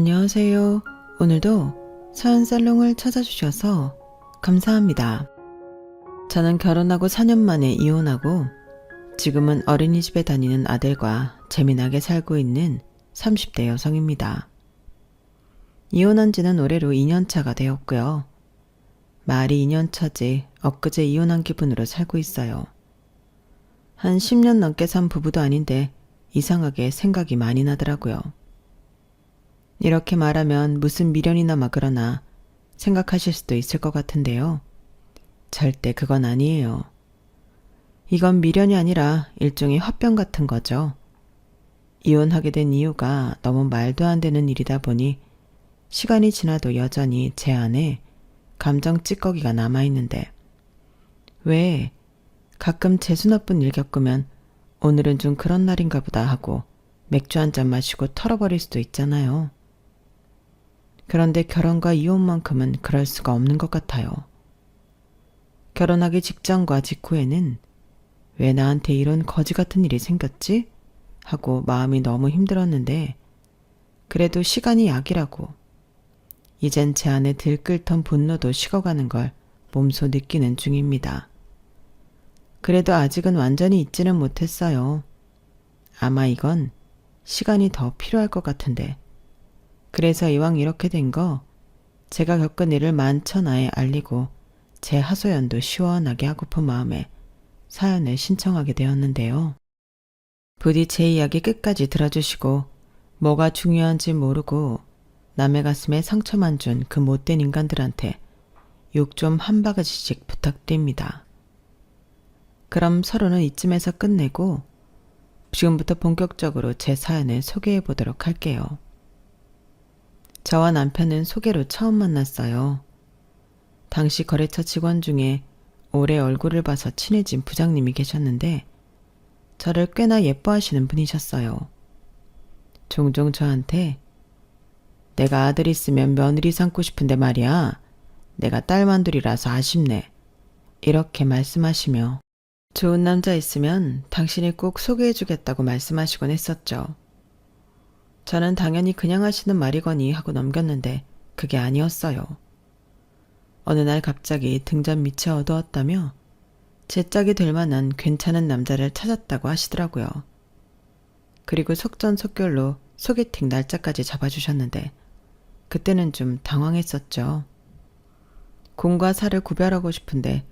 안녕하세요. 오늘도 사연살롱을 찾아주셔서 감사합니다. 저는 결혼하고 4년 만에 이혼하고 지금은 어린이집에 다니는 아들과 재미나게 살고 있는 30대 여성입니다. 이혼한 지는 올해로 2년차가 되었고요. 말이 2년차지 엊그제 이혼한 기분으로 살고 있어요. 한 10년 넘게 산 부부도 아닌데 이상하게 생각이 많이 나더라고요. 이렇게 말하면 무슨 미련이나 막으러나 생각하실 수도 있을 것 같은데요. 절대 그건 아니에요. 이건 미련이 아니라 일종의 화병 같은 거죠. 이혼하게 된 이유가 너무 말도 안 되는 일이다 보니 시간이 지나도 여전히 제 안에 감정 찌꺼기가 남아있는데 왜 가끔 재수 나쁜 일 겪으면 오늘은 좀 그런 날인가 보다 하고 맥주 한 잔 마시고 털어버릴 수도 있잖아요. 그런데 결혼과 이혼만큼은 그럴 수가 없는 것 같아요. 결혼하기 직전과 직후에는 왜 나한테 이런 거지 같은 일이 생겼지? 하고 마음이 너무 힘들었는데 그래도 시간이 약이라고 이젠 제 안에 들끓던 분노도 식어가는 걸 몸소 느끼는 중입니다. 그래도 아직은 완전히 잊지는 못했어요. 아마 이건 시간이 더 필요할 것 같은데 그래서 이왕 이렇게 된 거 제가 겪은 일을 만천하에 알리고 제 하소연도 시원하게 하고픈 마음에 사연을 신청하게 되었는데요. 부디 제 이야기 끝까지 들어주시고 뭐가 중요한지 모르고 남의 가슴에 상처만 준 그 못된 인간들한테 욕 좀 한 바가지씩 부탁드립니다. 그럼 서로는 이쯤에서 끝내고 지금부터 본격적으로 제 사연을 소개해 보도록 할게요. 저와 남편은 소개로 처음 만났어요. 당시 거래처 직원 중에 오래 얼굴을 봐서 친해진 부장님이 계셨는데 저를 꽤나 예뻐하시는 분이셨어요. 종종 저한테 내가 아들 있으면 며느리 삼고 싶은데 말이야. 내가 딸만둘이라서 아쉽네. 이렇게 말씀하시며 좋은 남자 있으면 당신이 꼭 소개해주겠다고 말씀하시곤 했었죠. 저는 당연히 그냥 하시는 말이거니 하고 넘겼는데 그게 아니었어요. 어느 날 갑자기 등잔 밑이 어두웠다며 제 짝이 될 만한 괜찮은 남자를 찾았다고 하시더라고요. 그리고 속전속결로 소개팅 날짜까지 잡아주셨는데 그때는 좀 당황했었죠. 공과 사를 구별하고 싶은데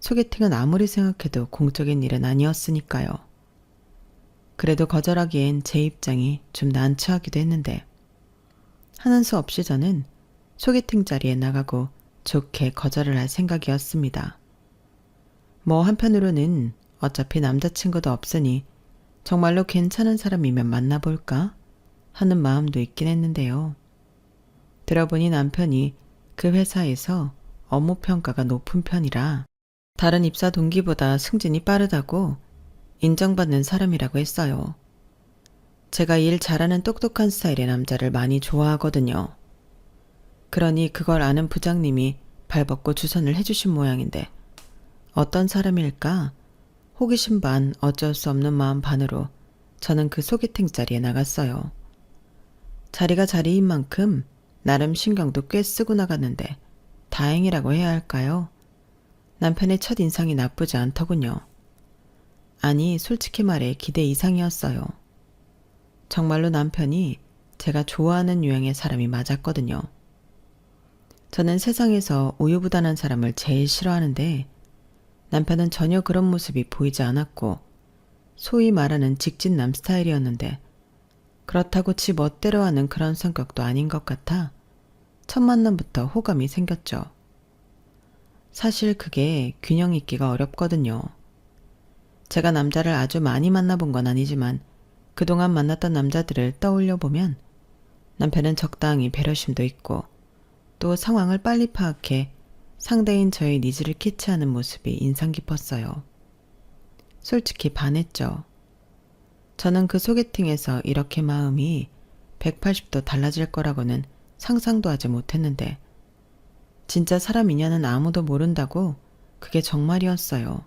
소개팅은 아무리 생각해도 공적인 일은 아니었으니까요. 그래도 거절하기엔 제 입장이 좀 난처하기도 했는데 하는 수 없이 저는 소개팅 자리에 나가고 좋게 거절을 할 생각이었습니다. 뭐 한편으로는 어차피 남자친구도 없으니 정말로 괜찮은 사람이면 만나볼까 하는 마음도 있긴 했는데요. 들어보니 남편이 그 회사에서 업무 평가가 높은 편이라 다른 입사 동기보다 승진이 빠르다고 인정받는 사람이라고 했어요. 제가 일 잘하는 똑똑한 스타일의 남자를 많이 좋아하거든요. 그러니 그걸 아는 부장님이 발벗고 주선을 해주신 모양인데 어떤 사람일까? 호기심 반 어쩔 수 없는 마음 반으로 저는 그 소개팅 자리에 나갔어요. 자리가 자리인 만큼 나름 신경도 꽤 쓰고 나갔는데 다행이라고 해야 할까요? 남편의 첫 인상이 나쁘지 않더군요. 아니, 솔직히 말해 기대 이상이었어요. 정말로 남편이 제가 좋아하는 유형의 사람이 맞았거든요. 저는 세상에서 우유부단한 사람을 제일 싫어하는데 남편은 전혀 그런 모습이 보이지 않았고 소위 말하는 직진남 스타일이었는데 그렇다고 지 멋대로 하는 그런 성격도 아닌 것 같아 첫 만남부터 호감이 생겼죠. 사실 그게 균형 있기가 어렵거든요. 제가 남자를 아주 많이 만나본 건 아니지만 그동안 만났던 남자들을 떠올려 보면 남편은 적당히 배려심도 있고 또 상황을 빨리 파악해 상대인 저의 니즈를 캐치하는 모습이 인상 깊었어요. 솔직히 반했죠. 저는 그 소개팅에서 이렇게 마음이 180도 달라질 거라고는 상상도 하지 못했는데 진짜 사람이냐는 아무도 모른다고 그게 정말이었어요.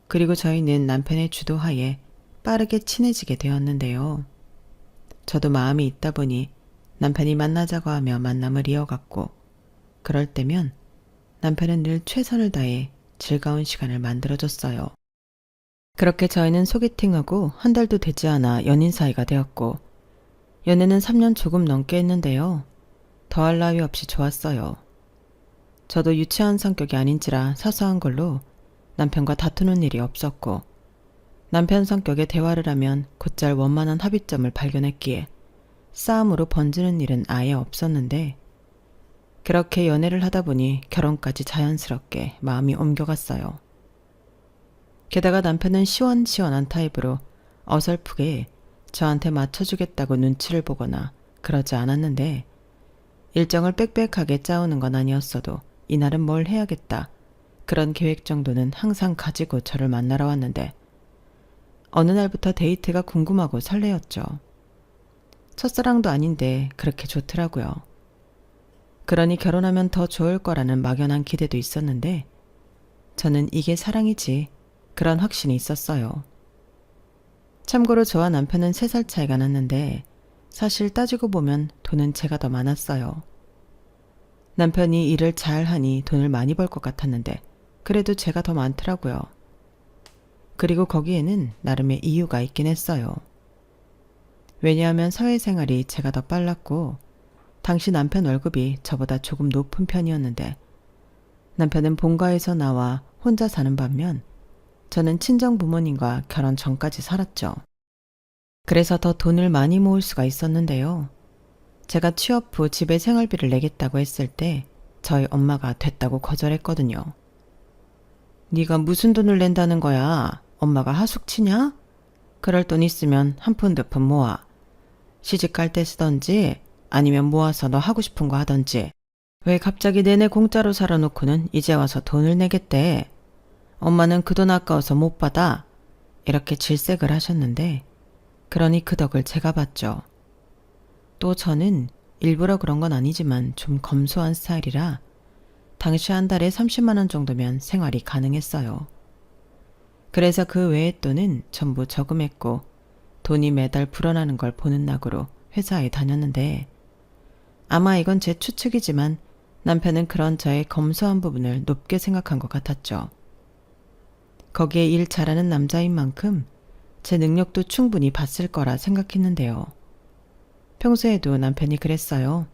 그리고 저희는 남편의 주도하에 빠르게 친해지게 되었는데요. 저도 마음이 있다 보니 남편이 만나자고 하며 만남을 이어갔고, 그럴 때면 남편은 늘 최선을 다해 즐거운 시간을 만들어줬어요. 그렇게 저희는 소개팅하고 한 달도 되지 않아 연인 사이가 되었고, 연애는 3년 조금 넘게 했는데요. 더할 나위 없이 좋았어요. 저도 유치한 성격이 아닌지라 사소한 걸로 남편과 다투는 일이 없었고, 남편 성격에 대화를 하면 곧잘 원만한 합의점을 발견했기에 싸움으로 번지는 일은 아예 없었는데, 그렇게 연애를 하다 보니 결혼까지 자연스럽게 마음이 옮겨갔어요. 게다가 남편은 시원시원한 타입으로 어설프게 저한테 맞춰주겠다고 눈치를 보거나 그러지 않았는데, 일정을 빽빽하게 짜오는 건 아니었어도 이날은 뭘 해야겠다, 그런 계획 정도는 항상 가지고 저를 만나러 왔는데, 어느 날부터 데이트가 궁금하고 설레었죠. 첫사랑도 아닌데 그렇게 좋더라고요. 그러니 결혼하면 더 좋을 거라는 막연한 기대도 있었는데, 저는 이게 사랑이지, 그런 확신이 있었어요. 참고로 저와 남편은 3살 차이가 났는데, 사실 따지고 보면 돈은 제가 더 많았어요. 남편이 일을 잘하니 돈을 많이 벌 것 같았는데, 그래도 제가 더 많더라고요. 그리고 거기에는 나름의 이유가 있긴 했어요. 왜냐하면 사회생활이 제가 더 빨랐고, 당시 남편 월급이 저보다 조금 높은 편이었는데, 남편은 본가에서 나와 혼자 사는 반면 저는 친정 부모님과 결혼 전까지 살았죠. 그래서 더 돈을 많이 모을 수가 있었는데요. 제가 취업 후 집에 생활비를 내겠다고 했을 때 저희 엄마가 됐다고 거절했거든요. 네가 무슨 돈을 낸다는 거야? 엄마가 하숙치냐? 그럴 돈 있으면 한 푼 두 푼 모아. 시집 갈 때 쓰던지 아니면 모아서 너 하고 싶은 거 하던지. 왜 갑자기 내내 공짜로 살아놓고는 이제 와서 돈을 내겠대. 엄마는 그 돈 아까워서 못 받아. 이렇게 질색을 하셨는데, 그러니 그 덕을 제가 봤죠. 또 저는 일부러 그런 건 아니지만 좀 검소한 스타일이라 당시 한 달에 30만 원 정도면 생활이 가능했어요. 그래서 그 외의 돈은 전부 저금했고, 돈이 매달 불어나는 걸 보는 낙으로 회사에 다녔는데, 아마 이건 제 추측이지만 남편은 그런 저의 검소한 부분을 높게 생각한 것 같았죠. 거기에 일 잘하는 남자인 만큼 제 능력도 충분히 봤을 거라 생각했는데요. 평소에도 남편이 그랬어요.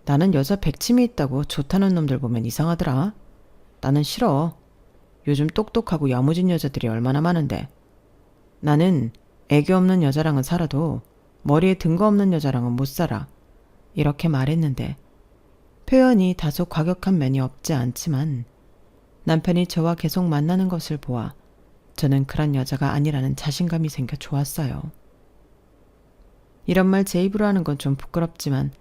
나는 여자 백치미 있다고 좋다는 놈들 보면 이상하더라. 나는 싫어. 요즘 똑똑하고 야무진 여자들이 얼마나 많은데. 나는 애교 없는 여자랑은 살아도 머리에 든 거 없는 여자랑은 못 살아. 이렇게 말했는데, 표현이 다소 과격한 면이 없지 않지만 남편이 저와 계속 만나는 것을 보아 저는 그런 여자가 아니라는 자신감이 생겨 좋았어요. 이런 말 제 입으로 하는 건 좀 부끄럽지만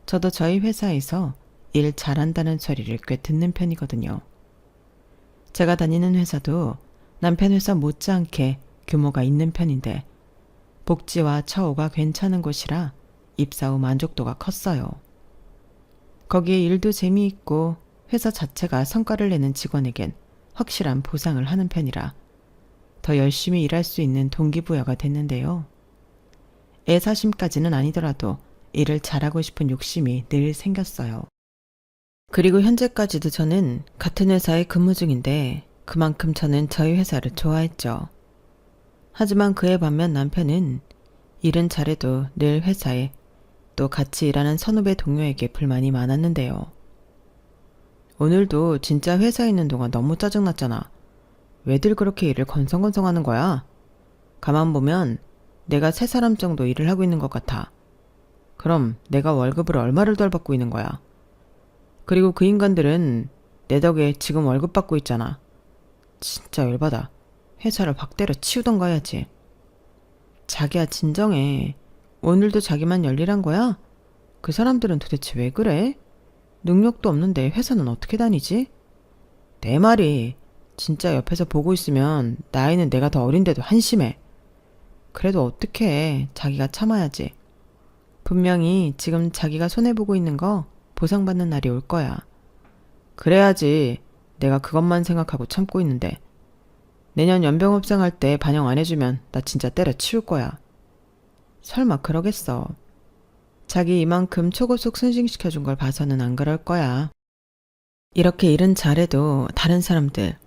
저도 저희 회사에서 일 잘한다는 소리를 꽤 듣는 편이거든요. 제가 다니는 회사도 남편 회사 못지않게 규모가 있는 편인데, 복지와 처우가 괜찮은 곳이라 입사 후 만족도가 컸어요. 거기에 일도 재미있고 회사 자체가 성과를 내는 직원에겐 확실한 보상을 하는 편이라 더 열심히 일할 수 있는 동기부여가 됐는데요. 애사심까지는 아니더라도 일을 잘하고 싶은 욕심이 늘 생겼어요. 그리고 현재까지도 저는 같은 회사에 근무 중인데 그만큼 저는 저희 회사를 좋아했죠. 하지만 그에 반면 남편은 일은 잘해도 늘 회사에, 또 같이 일하는 선후배 동료에게 불만이 많았는데요. 오늘도 진짜 회사에 있는 동안 너무 짜증났잖아. 왜들 그렇게 일을 건성건성하는 거야? 가만 보면 내가 3사람 정도 일을 하고 있는 것 같아. 그럼 내가 월급을 얼마를 덜 받고 있는 거야? 그리고 그 인간들은 내 덕에 지금 월급 받고 있잖아. 진짜 열받아. 회사를 확 때려 치우던가 해야지. 자기야 진정해. 오늘도 자기만 열일한 거야? 그 사람들은 도대체 왜 그래? 능력도 없는데 회사는 어떻게 다니지? 내 말이 진짜 옆에서 보고 있으면 나이는 내가 더 어린데도 한심해. 그래도 어떡해. 자기가 참아야지. 분명히 지금 자기가 손해보고 있는 거 보상받는 날이 올 거야. 그래야지. 내가 그것만 생각하고 참고 있는데. 내년 연병업생 할 때 반영 안 해주면 나 진짜 때려치울 거야. 설마 그러겠어. 자기 이만큼 초고속 승진시켜준 걸 봐서는 안 그럴 거야. 이렇게 일은 잘해도 다른 사람들,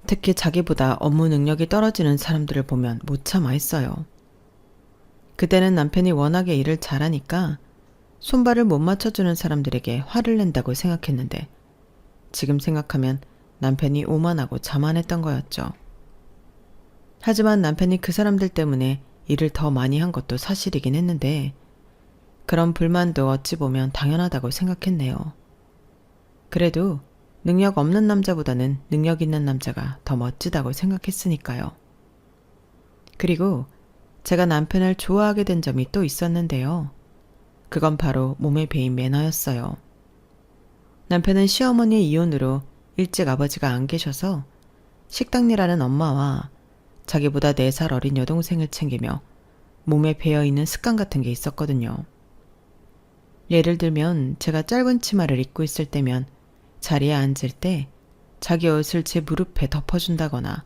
특히 자기보다 업무 능력이 떨어지는 사람들을 보면 못 참아 했어요. 그때는 남편이 워낙에 일을 잘하니까 손발을 못 맞춰주는 사람들에게 화를 낸다고 생각했는데 지금 생각하면 남편이 오만하고 자만했던 거였죠. 하지만 남편이 그 사람들 때문에 일을 더 많이 한 것도 사실이긴 했는데 그런 불만도 어찌 보면 당연하다고 생각했네요. 그래도 능력 없는 남자보다는 능력 있는 남자가 더 멋지다고 생각했으니까요. 그리고 제가 남편을 좋아하게 된 점이 또 있었는데요. 그건 바로 몸에 배인 매너였어요. 남편은 시어머니의 이혼으로 일찍 아버지가 안 계셔서 식당 일하는 엄마와 자기보다 4살 어린 여동생을 챙기며 몸에 배어있는 습관 같은 게 있었거든요. 예를 들면 제가 짧은 치마를 입고 있을 때면 자리에 앉을 때 자기 옷을 제 무릎에 덮어준다거나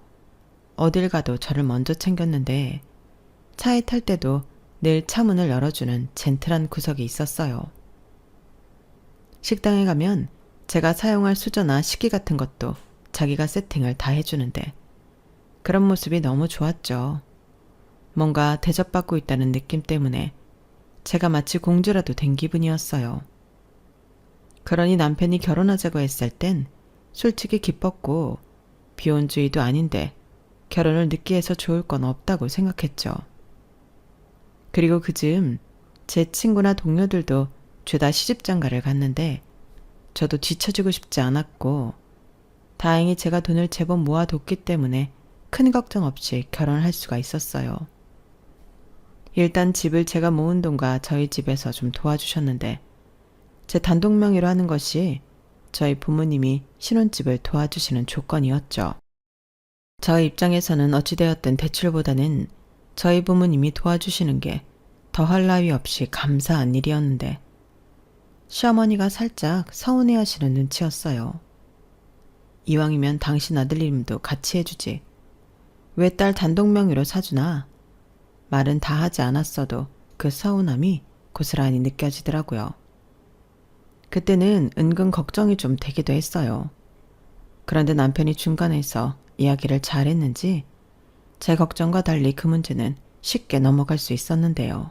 어딜 가도 저를 먼저 챙겼는데 차에 탈 때도 늘 차문을 열어주는 젠틀한 구석이 있었어요. 식당에 가면 제가 사용할 수저나 식기 같은 것도 자기가 세팅을 다 해주는데 그런 모습이 너무 좋았죠. 뭔가 대접받고 있다는 느낌 때문에 제가 마치 공주라도 된 기분이었어요. 그러니 남편이 결혼하자고 했을 땐 솔직히 기뻤고 비혼주의도 아닌데 결혼을 늦게 해서 좋을 건 없다고 생각했죠. 그리고 그즈음 제 친구나 동료들도 죄다 시집장가를 갔는데 저도 뒤처지고 싶지 않았고 다행히 제가 돈을 제법 모아뒀기 때문에 큰 걱정 없이 결혼을 할 수가 있었어요. 일단 집을 제가 모은 돈과 저희 집에서 좀 도와주셨는데 제 단독 명의로 하는 것이 저희 부모님이 신혼집을 도와주시는 조건이었죠. 저희 입장에서는 어찌되었든 대출보다는 저희 부모님이 도와주시는 게 더할 나위 없이 감사한 일이었는데 시어머니가 살짝 서운해하시는 눈치였어요. 이왕이면 당신 아들 이름도 같이 해주지. 왜 딸 단독 명의로 사주나? 말은 다 하지 않았어도 그 서운함이 고스란히 느껴지더라고요. 그때는 은근 걱정이 좀 되기도 했어요. 그런데 남편이 중간에서 이야기를 잘했는지 제 걱정과 달리 그 문제는 쉽게 넘어갈 수 있었는데요.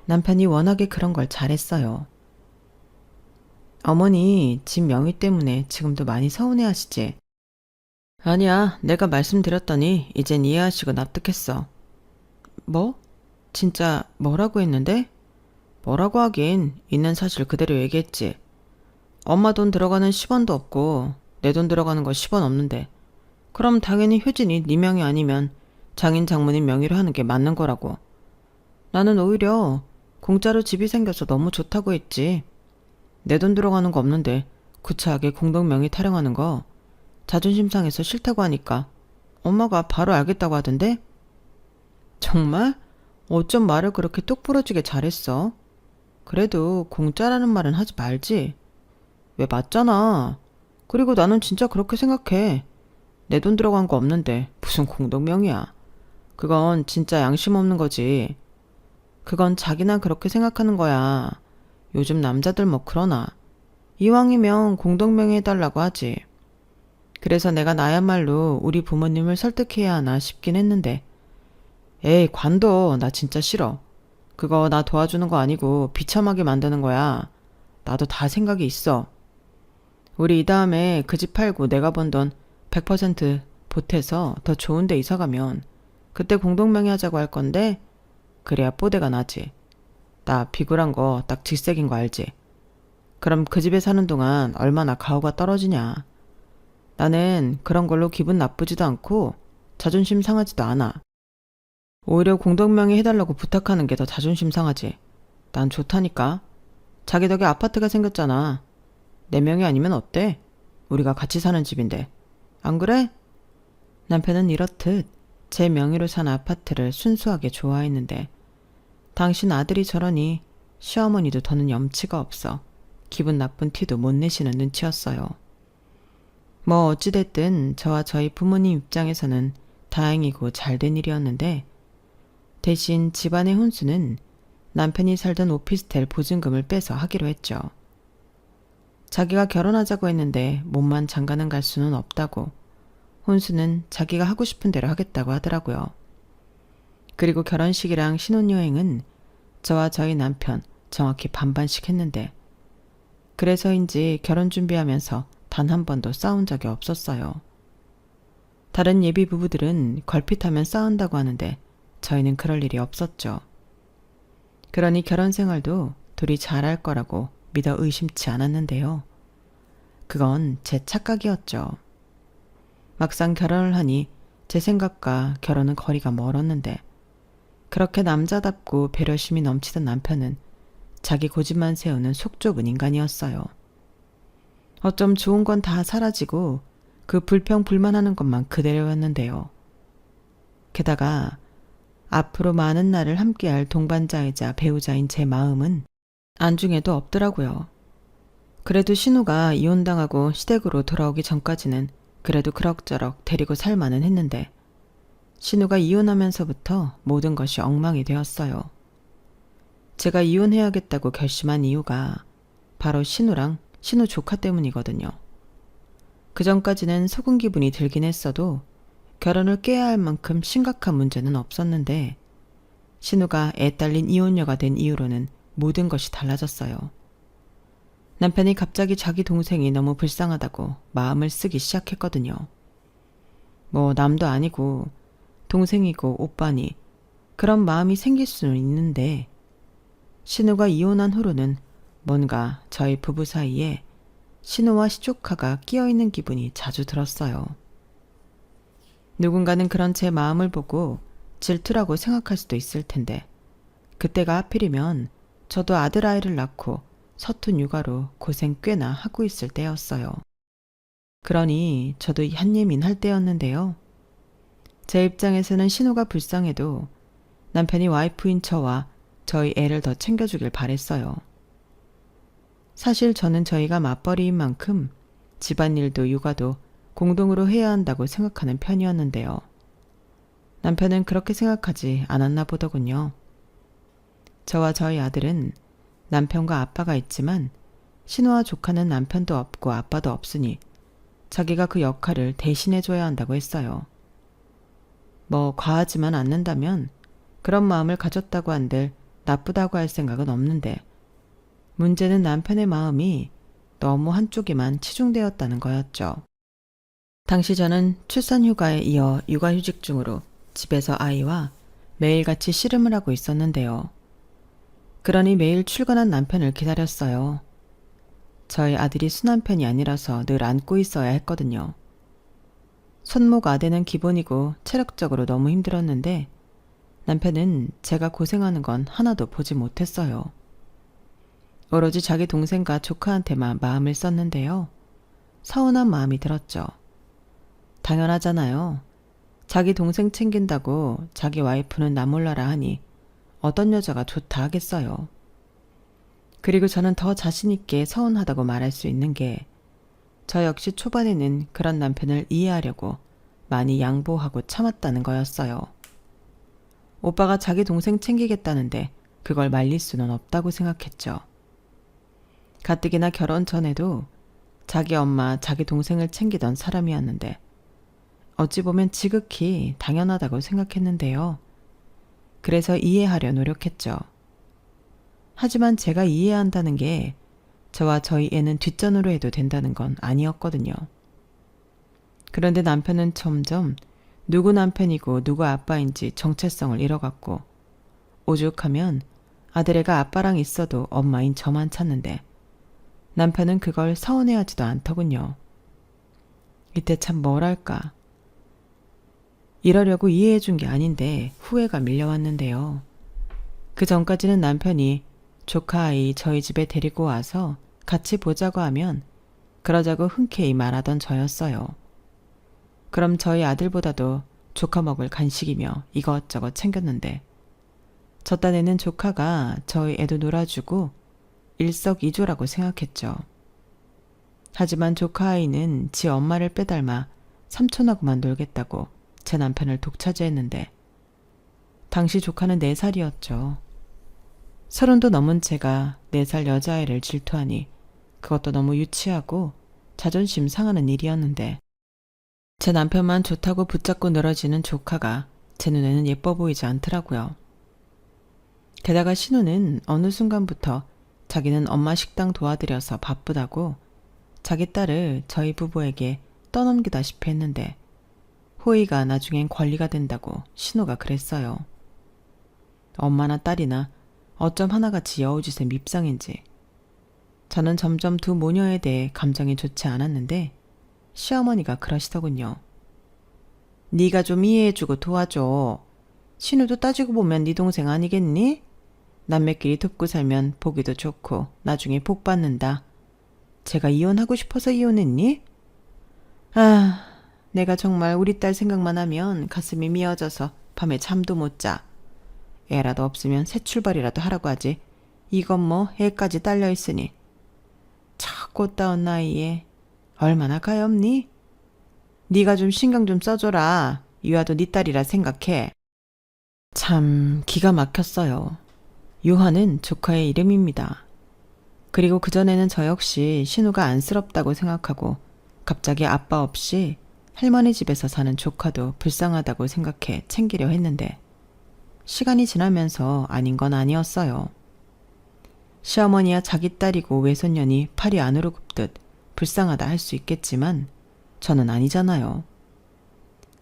남편이 워낙에 그런 걸 잘했어요. 어머니 집 명의 때문에 지금도 많이 서운해하시지? 아니야, 내가 말씀드렸더니 이젠 이해하시고 납득했어. 뭐? 진짜 뭐라고 했는데? 뭐라고 하긴 있는 사실 그대로 얘기했지. 엄마 돈 들어가는 10원도 없고 내 돈 들어가는 거 10원 없는데 그럼 당연히 효진이 네 명이 아니면 장인 장모님 명의로 하는 게 맞는 거라고. 나는 오히려 공짜로 집이 생겨서 너무 좋다고 했지. 내 돈 들어가는 거 없는데 구차하게 공동 명의 타령하는 거 자존심 상해서 싫다고 하니까 엄마가 바로 알겠다고 하던데? 정말? 어쩜 말을 그렇게 똑부러지게 잘했어? 그래도 공짜라는 말은 하지 말지. 왜 맞잖아. 그리고 나는 진짜 그렇게 생각해. 내 돈 들어간 거 없는데 무슨 공동명의야. 그건 진짜 양심 없는 거지. 그건 자기나 그렇게 생각하는 거야. 요즘 남자들 뭐 그러나. 이왕이면 공동명의 해달라고 하지. 그래서 내가 나야말로 우리 부모님을 설득해야 하나 싶긴 했는데 에이 관둬. 나 진짜 싫어. 그거 나 도와주는 거 아니고 비참하게 만드는 거야. 나도 다 생각이 있어. 우리 이 다음에 그 집 팔고 내가 번 돈 100% 보태서 더 좋은 데 이사 가면 그때 공동명의 하자고 할 건데 그래야 뽀대가 나지. 나 비굴한 거 딱 질색인 거 알지? 그럼 그 집에 사는 동안 얼마나 가오가 떨어지냐. 나는 그런 걸로 기분 나쁘지도 않고 자존심 상하지도 않아. 오히려 공동명의 해달라고 부탁하는 게 더 자존심 상하지. 난 좋다니까. 자기 덕에 아파트가 생겼잖아. 내 명의 아니면 어때? 우리가 같이 사는 집인데. 안 그래? 남편은 이렇듯 제 명의로 산 아파트를 순수하게 좋아했는데 당신 아들이 저러니 시어머니도 더는 염치가 없어 기분 나쁜 티도 못 내시는 눈치였어요. 뭐 어찌됐든 저와 저희 부모님 입장에서는 다행이고 잘된 일이었는데 대신 집안의 혼수는 남편이 살던 오피스텔 보증금을 빼서 하기로 했죠. 자기가 결혼하자고 했는데 몸만 장가는 갈 수는 없다고, 혼수는 자기가 하고 싶은 대로 하겠다고 하더라고요. 그리고 결혼식이랑 신혼여행은 저와 저희 남편 정확히 반반씩 했는데, 그래서인지 결혼 준비하면서 단 한 번도 싸운 적이 없었어요. 다른 예비 부부들은 걸핏하면 싸운다고 하는데 저희는 그럴 일이 없었죠. 그러니 결혼 생활도 둘이 잘할 거라고 믿어 의심치 않았는데요. 그건 제 착각이었죠. 막상 결혼을 하니 제 생각과 결혼은 거리가 멀었는데, 그렇게 남자답고 배려심이 넘치던 남편은 자기 고집만 세우는 속 좁은 인간이었어요. 어쩜 좋은 건 다 사라지고 그 불평불만하는 것만 그대로였는데요. 게다가 앞으로 많은 날을 함께할 동반자이자 배우자인 제 마음은 안중에도 없더라고요. 그래도 신우가 이혼당하고 시댁으로 돌아오기 전까지는 그래도 그럭저럭 데리고 살만은 했는데, 신우가 이혼하면서부터 모든 것이 엉망이 되었어요. 제가 이혼해야겠다고 결심한 이유가 바로 신우랑 신우 조카 때문이거든요. 그 전까지는 속은 기분이 들긴 했어도 결혼을 깨야 할 만큼 심각한 문제는 없었는데, 신우가 애 딸린 이혼녀가 된 이후로는 모든 것이 달라졌어요. 남편이 갑자기 자기 동생이 너무 불쌍하다고 마음을 쓰기 시작했거든요. 뭐 남도 아니고 동생이고 오빠니 그런 마음이 생길 수는 있는데, 신우가 이혼한 후로는 뭔가 저희 부부 사이에 신우와 시조카가 끼어있는 기분이 자주 들었어요. 누군가는 그런 제 마음을 보고 질투라고 생각할 수도 있을 텐데, 그때가 하필이면 저도 아들아이를 낳고 서툰 육아로 고생 꽤나 하고 있을 때였어요. 그러니 저도 한예민 할 때였는데요. 제 입장에서는 신우가 불쌍해도 남편이 와이프인 저와 저희 애를 더 챙겨주길 바랬어요. 사실 저는 저희가 맞벌이인 만큼 집안일도 육아도 공동으로 해야 한다고 생각하는 편이었는데요. 남편은 그렇게 생각하지 않았나 보더군요. 저와 저희 아들은 남편과 아빠가 있지만 신우와 조카는 남편도 없고 아빠도 없으니 자기가 그 역할을 대신해줘야 한다고 했어요. 뭐 과하지만 않는다면 그런 마음을 가졌다고 한들 나쁘다고 할 생각은 없는데, 문제는 남편의 마음이 너무 한쪽에만 치중되었다는 거였죠. 당시 저는 출산휴가에 이어 육아휴직 중으로 집에서 아이와 매일같이 씨름을 하고 있었는데요. 그러니 매일 출근한 남편을 기다렸어요. 저희 아들이 순한 편이 아니라서 늘 안고 있어야 했거든요. 손목 아대는 기본이고 체력적으로 너무 힘들었는데, 남편은 제가 고생하는 건 하나도 보지 못했어요. 오로지 자기 동생과 조카한테만 마음을 썼는데요. 서운한 마음이 들었죠. 당연하잖아요. 자기 동생 챙긴다고 자기 와이프는 나 몰라라 하니 어떤 여자가 좋다 하겠어요. 그리고 저는 더 자신있게 서운하다고 말할 수 있는 게, 저 역시 초반에는 그런 남편을 이해하려고 많이 양보하고 참았다는 거였어요. 오빠가 자기 동생 챙기겠다는데 그걸 말릴 수는 없다고 생각했죠. 가뜩이나 결혼 전에도 자기 엄마, 자기 동생을 챙기던 사람이었는데 어찌 보면 지극히 당연하다고 생각했는데요. 그래서 이해하려 노력했죠. 하지만 제가 이해한다는 게 저와 저희 애는 뒷전으로 해도 된다는 건 아니었거든요. 그런데 남편은 점점 누구 남편이고 누구 아빠인지 정체성을 잃어갔고, 오죽하면 아들애가 아빠랑 있어도 엄마인 저만 찾는데 남편은 그걸 서운해하지도 않더군요. 이때 참 뭐랄까. 이러려고 이해해준 게 아닌데 후회가 밀려왔는데요. 그 전까지는 남편이 조카 아이 저희 집에 데리고 와서 같이 보자고 하면 그러자고 흔쾌히 말하던 저였어요. 그럼 저희 아들보다도 조카 먹을 간식이며 이것저것 챙겼는데, 저 딴에는 조카가 저희 애도 놀아주고 일석이조라고 생각했죠. 하지만 조카 아이는 지 엄마를 빼닮아 삼촌하고만 놀겠다고 제 남편을 독차지했는데, 당시 조카는 4살이었죠. 서른도 넘은 제가 4살 여자아이를 질투하니 그것도 너무 유치하고 자존심 상하는 일이었는데 제 남편만 좋다고 붙잡고 늘어지는 조카가 제 눈에는 예뻐 보이지 않더라고요. 게다가 신우는 어느 순간부터 자기는 엄마 식당 도와드려서 바쁘다고 자기 딸을 저희 부부에게 떠넘기다시피 했는데 호의가 나중엔 권리가 된다고 신우가 그랬어요. 엄마나 딸이나 어쩜 하나같이 여우짓에 밉상인지. 저는 점점 두 모녀에 대해 감정이 좋지 않았는데 시어머니가 그러시더군요. 네가 좀 이해해주고 도와줘. 신우도 따지고 보면 네 동생 아니겠니? 남매끼리 돕고 살면 보기도 좋고 나중에 복 받는다. 제가 이혼하고 싶어서 이혼했니? 아, 내가 정말 우리 딸 생각만 하면 가슴이 미어져서 밤에 잠도 못 자. 애라도 없으면 새 출발이라도 하라고 하지. 이건 뭐 애까지 딸려 있으니. 참 꽃다운 나이에 얼마나 가엾니? 네가 좀 신경 좀 써줘라. 유아도 네 딸이라 생각해. 참 기가 막혔어요. 유아는 조카의 이름입니다. 그리고 그전에는 저 역시 신우가 안쓰럽다고 생각하고 갑자기 아빠 없이 할머니 집에서 사는 조카도 불쌍하다고 생각해 챙기려 했는데 시간이 지나면서 아닌 건 아니었어요. 시어머니야 자기 딸이고 외손녀니 팔이 안으로 굽듯 불쌍하다 할 수 있겠지만 저는 아니잖아요.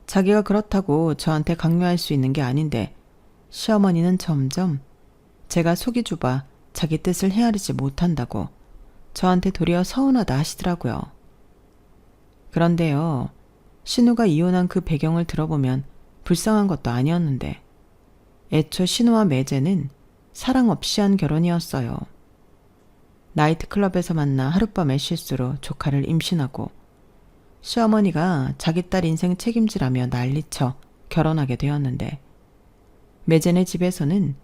자기가 그렇다고 저한테 강요할 수 있는 게 아닌데 시어머니는 점점 제가 속이 좁아 자기 뜻을 헤아리지 못한다고 저한테 도리어 서운하다 하시더라고요. 그런데요, 신우가 이혼한 그 배경을 들어보면 불쌍한 것도 아니었는데 애초 신우와 매제는 사랑 없이 한 결혼이었어요. 나이트클럽에서 만나 하룻밤의 실수로 조카를 임신하고 시어머니가 자기 딸 인생 책임지라며 난리쳐 결혼하게 되었는데 매제네 집에서는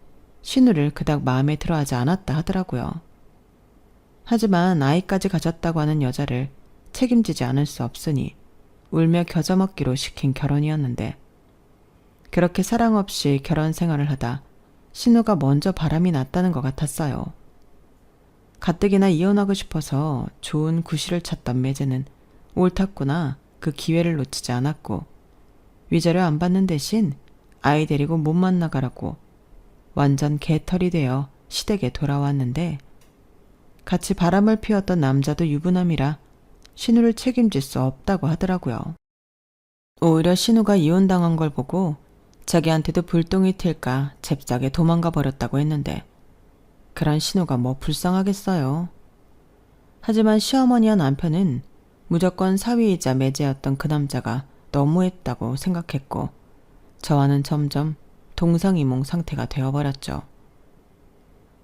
신우를 그닥 마음에 들어하지 않았다 하더라고요. 하지만 아이까지 가졌다고 하는 여자를 책임지지 않을 수 없으니 울며 겨자먹기로 시킨 결혼이었는데 그렇게 사랑 없이 결혼 생활을 하다 신우가 먼저 바람이 났다는 것 같았어요. 가뜩이나 이혼하고 싶어서 좋은 구실을 찾던 매제는 옳았구나 그 기회를 놓치지 않았고 위자료 안 받는 대신 아이 데리고 못 만나가라고 완전 개털이 되어 시댁에 돌아왔는데 같이 바람을 피웠던 남자도 유부남이라 신우를 책임질 수 없다고 하더라고요. 오히려 신우가 이혼당한 걸 보고 자기한테도 불똥이 튈까 잽싸게 도망가 버렸다고 했는데 그런 신우가 뭐 불쌍하겠어요. 하지만 시어머니와 남편은 무조건 사위이자 매제였던 그 남자가 너무했다고 생각했고 저와는 점점 동상이몽 상태가 되어버렸죠.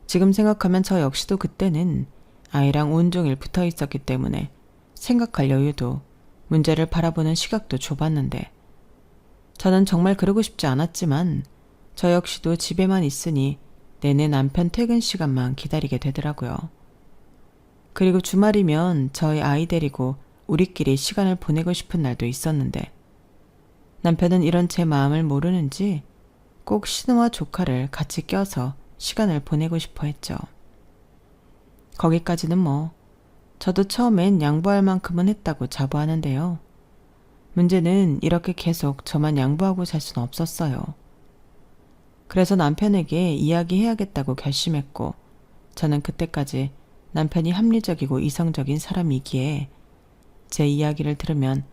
지금 생각하면 저 역시도 그때는 아이랑 온종일 붙어 있었기 때문에 생각할 여유도 문제를 바라보는 시각도 좁았는데 저는 정말 그러고 싶지 않았지만 저 역시도 집에만 있으니 내내 남편 퇴근 시간만 기다리게 되더라고요. 그리고 주말이면 저희 아이 데리고 우리끼리 시간을 보내고 싶은 날도 있었는데 남편은 이런 제 마음을 모르는지 꼭 신우와 조카를 같이 껴서 시간을 보내고 싶어 했죠. 거기까지는 뭐 저도 처음엔 양보할 만큼은 했다고 자부하는데요. 문제는 이렇게 계속 저만 양보하고 살 수는 없었어요. 그래서 남편에게 이야기해야겠다고 결심했고 저는 그때까지 남편이 합리적이고 이성적인 사람이기에 제 이야기를 들으면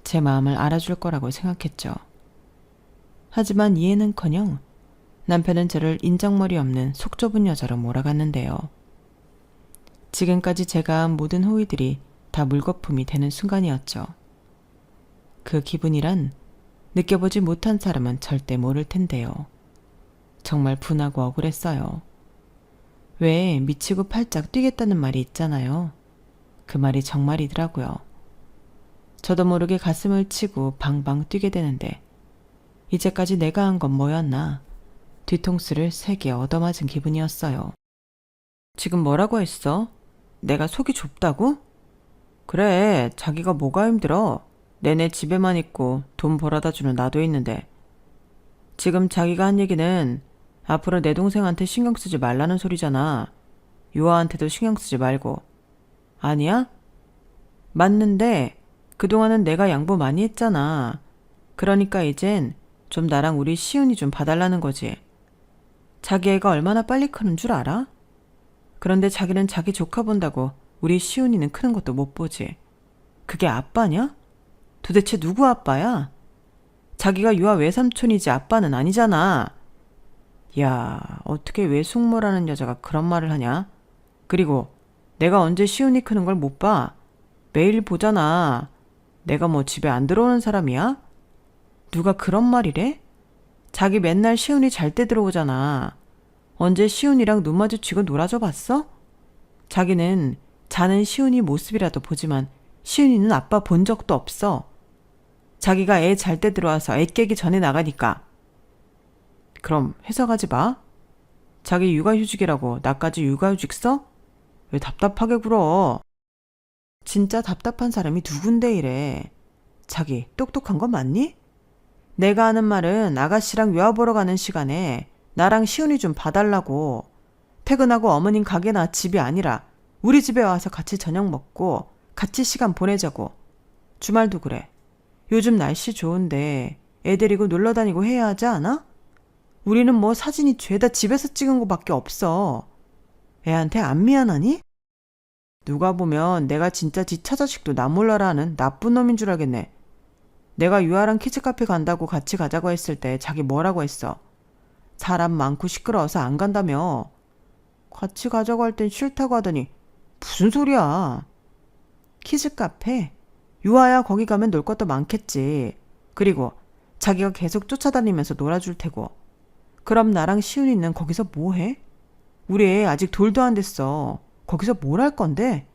제 마음을 알아줄 거라고 생각했죠. 하지만 이해는커녕 남편은 저를 인정머리 없는 속 좁은 여자로 몰아갔는데요. 지금까지 제가 한 모든 호의들이 다 물거품이 되는 순간이었죠. 그 기분이란 느껴보지 못한 사람은 절대 모를 텐데요. 정말 분하고 억울했어요. 왜 미치고 팔짝 뛰겠다는 말이 있잖아요. 그 말이 정말이더라고요. 저도 모르게 가슴을 치고 방방 뛰게 되는데 이제까지 내가 한 건 뭐였나 뒤통수를 3개 얻어맞은 기분이었어요. 지금 뭐라고 했어? 내가 속이 좁다고? 그래, 자기가 뭐가 힘들어? 내내 집에만 있고 돈 벌어다 주는 나도 있는데 지금 자기가 한 얘기는 앞으로 내 동생한테 신경 쓰지 말라는 소리잖아. 유아한테도 신경 쓰지 말고. 아니야? 맞는데 그동안은 내가 양보 많이 했잖아. 그러니까 이젠 좀 나랑 우리 시은이 좀 봐달라는 거지. 자기 애가 얼마나 빨리 크는 줄 알아? 그런데 자기는 자기 조카 본다고 우리 시은이는 크는 것도 못 보지. 그게 아빠냐? 도대체 누구 아빠야? 자기가 유아 외삼촌이지 아빠는 아니잖아. 야, 어떻게 외숙모라는 여자가 그런 말을 하냐? 그리고 내가 언제 시은이 크는 걸 못 봐? 매일 보잖아. 내가 뭐 집에 안 들어오는 사람이야? 누가 그런 말이래? 자기 맨날 시은이 잘 때 들어오잖아. 언제 시은이랑 눈 마주치고 놀아줘 봤어? 자기는 자는 시은이 모습이라도 보지만 시은이는 아빠 본 적도 없어. 자기가 애 잘 때 들어와서 애 깨기 전에 나가니까. 그럼 회사 가지 마. 자기 육아휴직이라고 나까지 육아휴직 써? 왜 답답하게 굴어? 진짜 답답한 사람이 누군데 이래. 자기 똑똑한 거 맞니? 내가 하는 말은 아가씨랑 유아 보러 가는 시간에 나랑 시은이 좀 봐달라고. 퇴근하고 어머님 가게나 집이 아니라 우리 집에 와서 같이 저녁 먹고 같이 시간 보내자고. 주말도 그래. 요즘 날씨 좋은데 애 데리고 놀러 다니고 해야 하지 않아? 우리는 뭐 사진이 죄다 집에서 찍은 거밖에 없어. 애한테 안 미안하니? 누가 보면 내가 진짜 지 처자식도 나 몰라라 하는 나쁜 놈인 줄 알겠네. 내가 유아랑 키즈카페 간다고 같이 가자고 했을 때 자기 뭐라고 했어? 사람 많고 시끄러워서 안 간다며. 같이 가자고 할 땐 싫다고 하더니 무슨 소리야. 키즈카페? 유아야 거기 가면 놀 것도 많겠지. 그리고 자기가 계속 쫓아다니면서 놀아줄 테고. 그럼 나랑 시은이는 거기서 뭐 해? 우리 애 아직 돌도 안 됐어. 거기서 뭘 할 건데?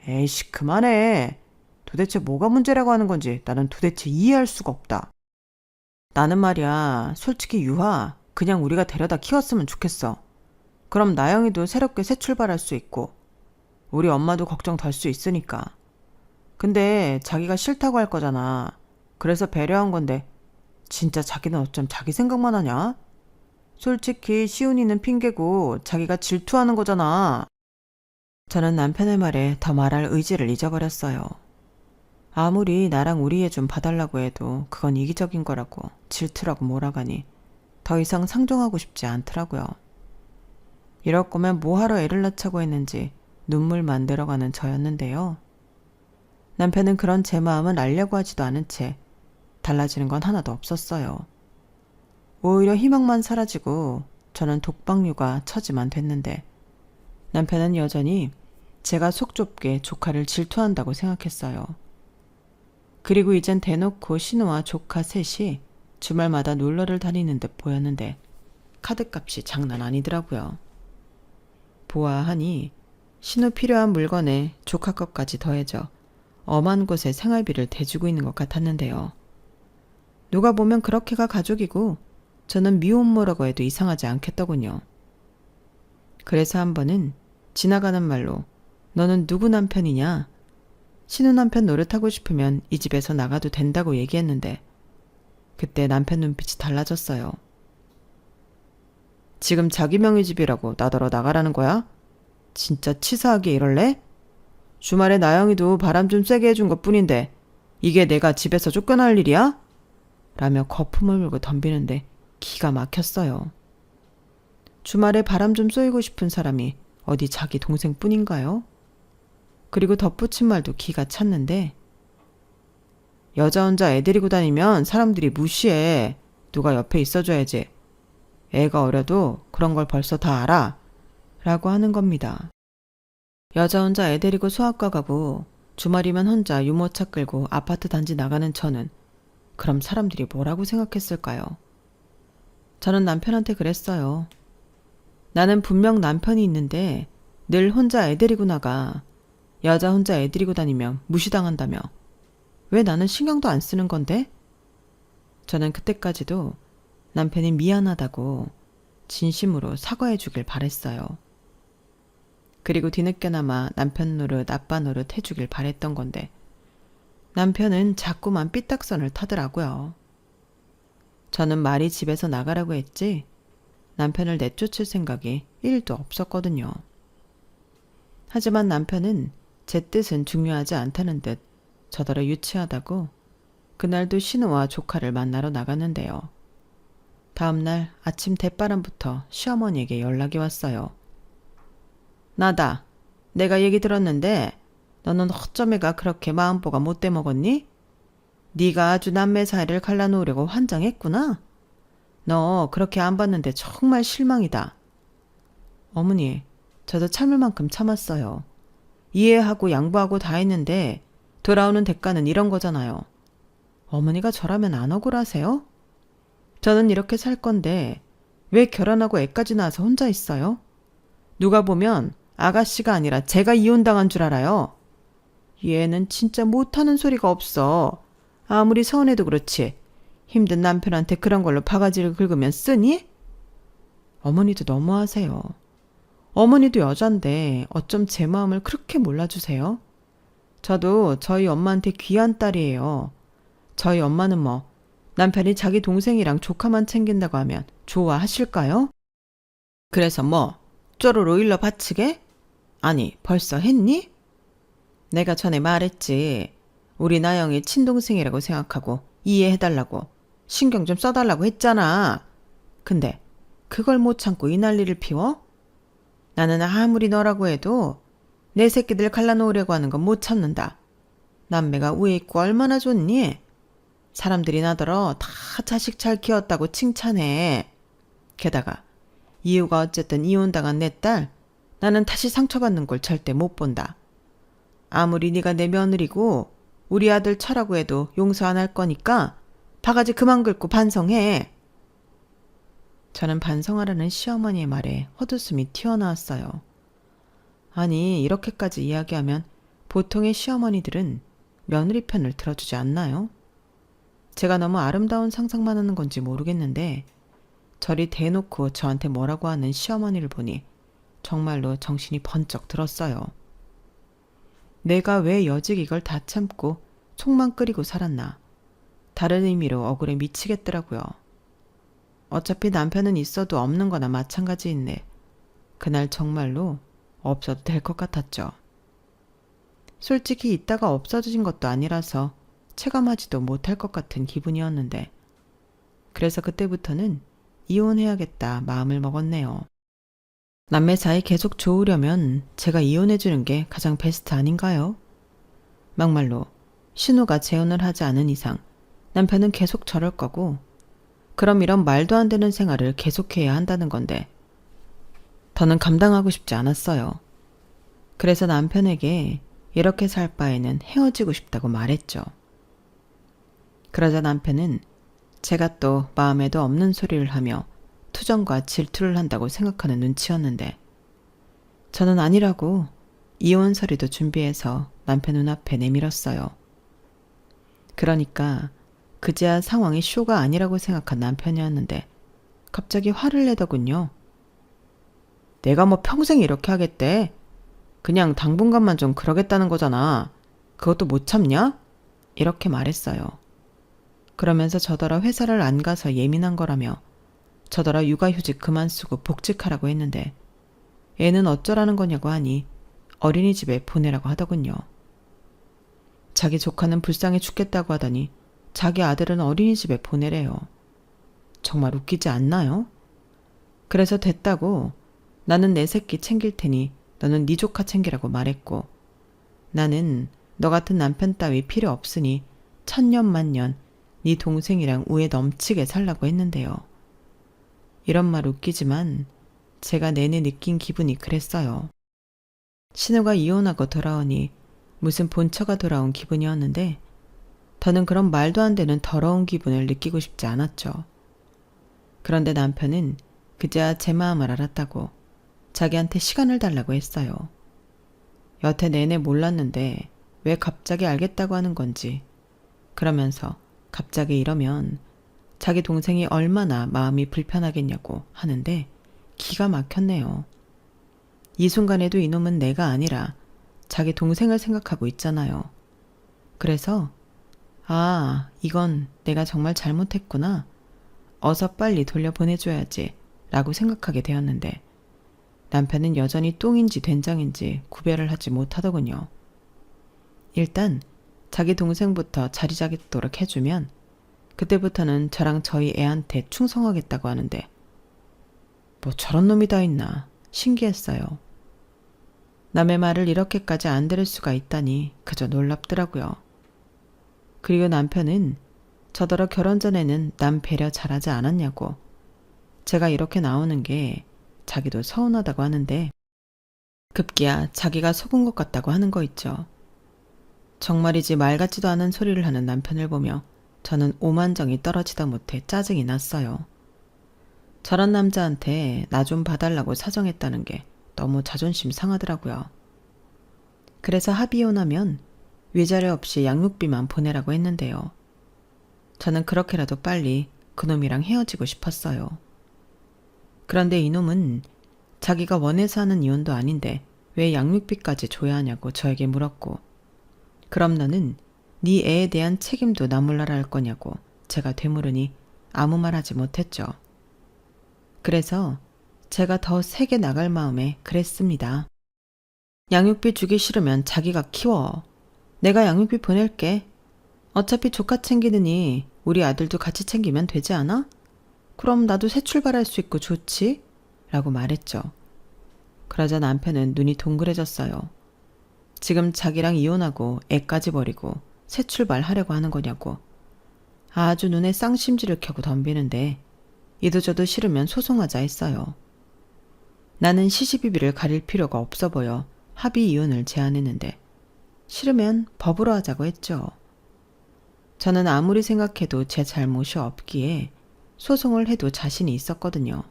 에이씨 그만해. 도대체 뭐가 문제라고 하는 건지 나는 도대체 이해할 수가 없다. 나는 말이야 솔직히 유아 그냥 우리가 데려다 키웠으면 좋겠어. 그럼 나영이도 새롭게 새 출발할 수 있고 우리 엄마도 걱정 덜 수 있으니까. 근데 자기가 싫다고 할 거잖아. 그래서 배려한 건데 진짜 자기는 어쩜 자기 생각만 하냐? 솔직히 시훈이는 핑계고 자기가 질투하는 거잖아. 저는 남편의 말에 더 말할 의지를 잊어버렸어요. 아무리 나랑 우리 애 좀 봐달라고 해도 그건 이기적인 거라고 질투라고 몰아가니 더 이상 상종하고 싶지 않더라고요. 이럴 거면 뭐하러 애를 낳자고 했는지 눈물 만들어가는 저였는데요. 남편은 그런 제 마음은 알려고 하지도 않은 채 달라지는 건 하나도 없었어요. 오히려 희망만 사라지고 저는 독박육아 처지만 됐는데 남편은 여전히 제가 속 좁게 조카를 질투한다고 생각했어요. 그리고 이젠 대놓고 신우와 조카 셋이 주말마다 놀러를 다니는 듯 보였는데 카드값이 장난 아니더라고요. 보아하니 신우 필요한 물건에 조카 것까지 더해져 엄한 곳에 생활비를 대주고 있는 것 같았는데요. 누가 보면 그렇게가 가족이고 저는 미혼모라고 해도 이상하지 않겠더군요. 그래서 한 번은 지나가는 말로 너는 누구 남편이냐? 신우 남편 노릇하고 싶으면 이 집에서 나가도 된다고 얘기했는데 그때 남편 눈빛이 달라졌어요. 지금 자기 명의 집이라고 나더러 나가라는 거야? 진짜 치사하게 이럴래? 주말에 나영이도 바람 좀 세게 해준 것뿐인데 이게 내가 집에서 쫓겨날 일이야? 라며 거품을 물고 덤비는데 기가 막혔어요. 주말에 바람 좀 쏘이고 싶은 사람이 어디 자기 동생뿐인가요? 그리고 덧붙인 말도 기가 찼는데 여자 혼자 애 데리고 다니면 사람들이 무시해. 누가 옆에 있어줘야지. 애가 어려도 그런 걸 벌써 다 알아. 라고 하는 겁니다. 여자 혼자 애 데리고 소아과 가고 주말이면 혼자 유모차 끌고 아파트 단지 나가는 저는 그럼 사람들이 뭐라고 생각했을까요? 저는 남편한테 그랬어요. 나는 분명 남편이 있는데 늘 혼자 애 데리고 나가. 여자 혼자 애 데리고 다니면 무시당한다며. 왜 나는 신경도 안 쓰는 건데? 저는 그때까지도 남편이 미안하다고 진심으로 사과해 주길 바랬어요. 그리고 뒤늦게나마 남편 노릇 아빠 노릇 해주길 바랬던 건데 남편은 자꾸만 삐딱선을 타더라고요. 저는 말이 집에서 나가라고 했지 남편을 내쫓을 생각이 1도 없었거든요. 하지만 남편은 제 뜻은 중요하지 않다는 듯 저더러 유치하다고 그날도 신우와 조카를 만나러 나갔는데요. 다음날 아침 대바람부터 시어머니에게 연락이 왔어요. 나다. 내가 얘기 들었는데 너는 어쩜 애가 그렇게 마음보가 못돼 먹었니? 네가 아주 남매 사이를 갈라놓으려고 환장했구나. 너 그렇게 안 봤는데 정말 실망이다. 어머니, 저도 참을 만큼 참았어요. 이해하고 양보하고 다 했는데 돌아오는 대가는 이런 거잖아요. 어머니가 저라면 안 억울하세요? 저는 이렇게 살 건데 왜 결혼하고 애까지 낳아서 혼자 있어요? 누가 보면 아가씨가 아니라 제가 이혼당한 줄 알아요. 얘는 진짜 못하는 소리가 없어. 아무리 서운해도 그렇지. 힘든 남편한테 그런 걸로 바가지를 긁으면 쓰니? 어머니도 너무하세요. 어머니도 여잔데 어쩜 제 마음을 그렇게 몰라주세요? 저도 저희 엄마한테 귀한 딸이에요. 저희 엄마는 뭐 남편이 자기 동생이랑 조카만 챙긴다고 하면 좋아하실까요? 그래서 뭐 쪼로로 일러 바치게? 아니 벌써 했니? 내가 전에 말했지. 우리 나영이 친동생이라고 생각하고 이해해달라고 신경 좀 써달라고 했잖아. 근데 그걸 못 참고 이 난리를 피워? 나는 아무리 너라고 해도 내 새끼들 갈라놓으려고 하는 건 못 참는다. 남매가 우애 있고 얼마나 좋니? 사람들이 나더러 다 자식 잘 키웠다고 칭찬해. 게다가 이유가 어쨌든 이혼당한 내 딸, 나는 다시 상처받는 걸 절대 못 본다. 아무리 네가 내 며느리고 우리 아들 처라고 해도 용서 안 할 거니까 바가지 그만 긁고 반성해. 저는 반성하라는 시어머니의 말에 헛웃음이 튀어나왔어요. 아니 이렇게까지 이야기하면 보통의 시어머니들은 며느리 편을 들어주지 않나요? 제가 너무 아름다운 상상만 하는 건지 모르겠는데 저리 대놓고 저한테 뭐라고 하는 시어머니를 보니 정말로 정신이 번쩍 들었어요. 내가 왜 여직 이걸 다 참고 속만 끓이고 살았나. 다른 의미로 억울해 미치겠더라고요. 어차피 남편은 있어도 없는 거나 마찬가지인데 그날 정말로 없어도 될 것 같았죠. 솔직히 있다가 없어진 것도 아니라서 체감하지도 못할 것 같은 기분이었는데 그래서 그때부터는 이혼해야겠다 마음을 먹었네요. 남매 사이 계속 좋으려면 제가 이혼해주는 게 가장 베스트 아닌가요? 막말로 신우가 재혼을 하지 않은 이상 남편은 계속 저럴 거고 그럼 이런 말도 안 되는 생활을 계속해야 한다는 건데 더는 감당하고 싶지 않았어요. 그래서 남편에게 이렇게 살 바에는 헤어지고 싶다고 말했죠. 그러자 남편은 제가 또 마음에도 없는 소리를 하며 투정과 질투를 한다고 생각하는 눈치였는데 저는 아니라고 이혼 서류도 준비해서 남편 눈앞에 내밀었어요. 그러니까 그제야 상황이 쇼가 아니라고 생각한 남편이었는데 갑자기 화를 내더군요. 내가 뭐 평생 이렇게 하겠대? 그냥 당분간만 좀 그러겠다는 거잖아. 그것도 못 참냐? 이렇게 말했어요. 그러면서 저더러 회사를 안 가서 예민한 거라며 저더러 육아휴직 그만 쓰고 복직하라고 했는데 애는 어쩌라는 거냐고 하니 어린이집에 보내라고 하더군요. 자기 조카는 불쌍해 죽겠다고 하더니 자기 아들은 어린이집에 보내래요. 정말 웃기지 않나요? 그래서 됐다고 나는 내 새끼 챙길 테니 너는 네 조카 챙기라고 말했고 나는 너 같은 남편 따위 필요 없으니 천년만년 네 동생이랑 우애 넘치게 살라고 했는데요. 이런 말 웃기지만 제가 내내 느낀 기분이 그랬어요. 신우가 이혼하고 돌아오니 무슨 본처가 돌아온 기분이었는데 더는 그런 말도 안 되는 더러운 기분을 느끼고 싶지 않았죠. 그런데 남편은 그제야 제 마음을 알았다고 자기한테 시간을 달라고 했어요. 여태 내내 몰랐는데 왜 갑자기 알겠다고 하는 건지 그러면서 갑자기 이러면 자기 동생이 얼마나 마음이 불편하겠냐고 하는데 기가 막혔네요. 이 순간에도 이놈은 내가 아니라 자기 동생을 생각하고 있잖아요. 그래서 이건 내가 정말 잘못했구나. 어서 빨리 돌려보내줘야지 라고 생각하게 되었는데 남편은 여전히 똥인지 된장인지 구별을 하지 못하더군요. 일단 자기 동생부터 자리 잡도록 해주면 그때부터는 저랑 저희 애한테 충성하겠다고 하는데 뭐 저런 놈이 다 있나 신기했어요. 남의 말을 이렇게까지 안 들을 수가 있다니 그저 놀랍더라고요. 그리고 남편은 저더러 결혼 전에는 남 배려 잘하지 않았냐고 제가 이렇게 나오는 게 자기도 서운하다고 하는데 급기야 자기가 속은 것 같다고 하는 거 있죠. 정말이지 말 같지도 않은 소리를 하는 남편을 보며 저는 오만정이 떨어지다 못해 짜증이 났어요. 저런 남자한테 나 좀 봐달라고 사정했다는 게 너무 자존심 상하더라고요. 그래서 합의혼하면 위자료 없이 양육비만 보내라고 했는데요. 저는 그렇게라도 빨리 그놈이랑 헤어지고 싶었어요. 그런데 이놈은 자기가 원해서 하는 이혼도 아닌데 왜 양육비까지 줘야 하냐고 저에게 물었고 그럼 너는 네 애에 대한 책임도 나 몰라라 할 거냐고 제가 되물으니 아무 말 하지 못했죠. 그래서 제가 더 세게 나갈 마음에 그랬습니다. 양육비 주기 싫으면 자기가 키워. 내가 양육비 보낼게. 어차피 조카 챙기느니 우리 아들도 같이 챙기면 되지 않아? 그럼 나도 새 출발할 수 있고 좋지? 라고 말했죠. 그러자 남편은 눈이 동그래졌어요. 지금 자기랑 이혼하고 애까지 버리고 새 출발하려고 하는 거냐고. 아주 눈에 쌍심지를 켜고 덤비는데 이도저도 싫으면 소송하자 했어요. 나는 시시비비를 가릴 필요가 없어 보여 합의 이혼을 제안했는데 싫으면 법으로 하자고 했죠. 저는 아무리 생각해도 제 잘못이 없기에 소송을 해도 자신이 있었거든요.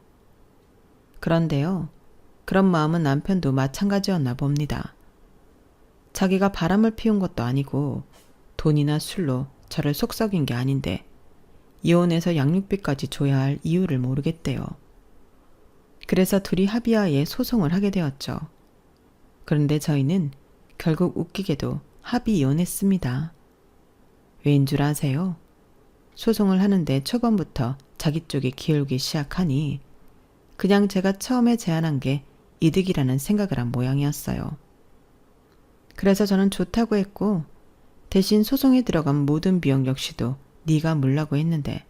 그런데요, 그런 마음은 남편도 마찬가지였나 봅니다. 자기가 바람을 피운 것도 아니고 돈이나 술로 저를 속썩인 게 아닌데 이혼해서 양육비까지 줘야 할 이유를 모르겠대요. 그래서 둘이 합의하에 소송을 하게 되었죠. 그런데 저희는 결국 웃기게도 합의 이혼했습니다. 왜인 줄 아세요? 소송을 하는데 초반부터 자기 쪽이 기울기 시작하니 그냥 제가 처음에 제안한 게 이득이라는 생각을 한 모양이었어요. 그래서 저는 좋다고 했고 대신 소송에 들어간 모든 비용 역시도 네가 물라고 했는데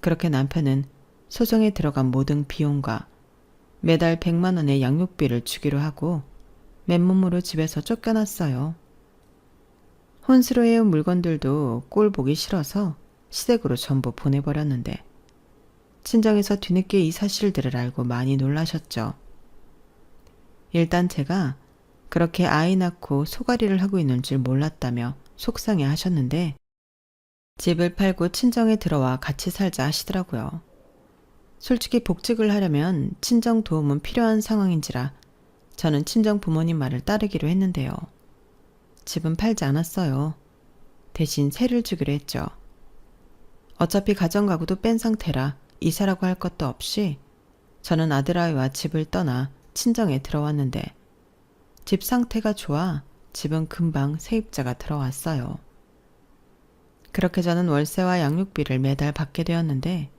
그렇게 남편은 소송에 들어간 모든 비용과 매달 100만 원의 양육비를 주기로 하고 맨몸으로 집에서 쫓겨났어요. 혼수로 해온 물건들도 꼴 보기 싫어서 시댁으로 전부 보내버렸는데 친정에서 뒤늦게 이 사실들을 알고 많이 놀라셨죠. 일단 제가 그렇게 아이 낳고 소가리를 하고 있는 줄 몰랐다며 속상해 하셨는데 집을 팔고 친정에 들어와 같이 살자 하시더라고요. 솔직히 복직을 하려면 친정 도움은 필요한 상황인지라 저는 친정 부모님 말을 따르기로 했는데요. 집은 팔지 않았어요. 대신 세를 주기로 했죠. 어차피 가정가구도 뺀 상태라 이사라고 할 것도 없이 저는 아들아이와 집을 떠나 친정에 들어왔는데 집 상태가 좋아 집은 금방 세입자가 들어왔어요. 그렇게 저는 월세와 양육비를 매달 받게 되었는데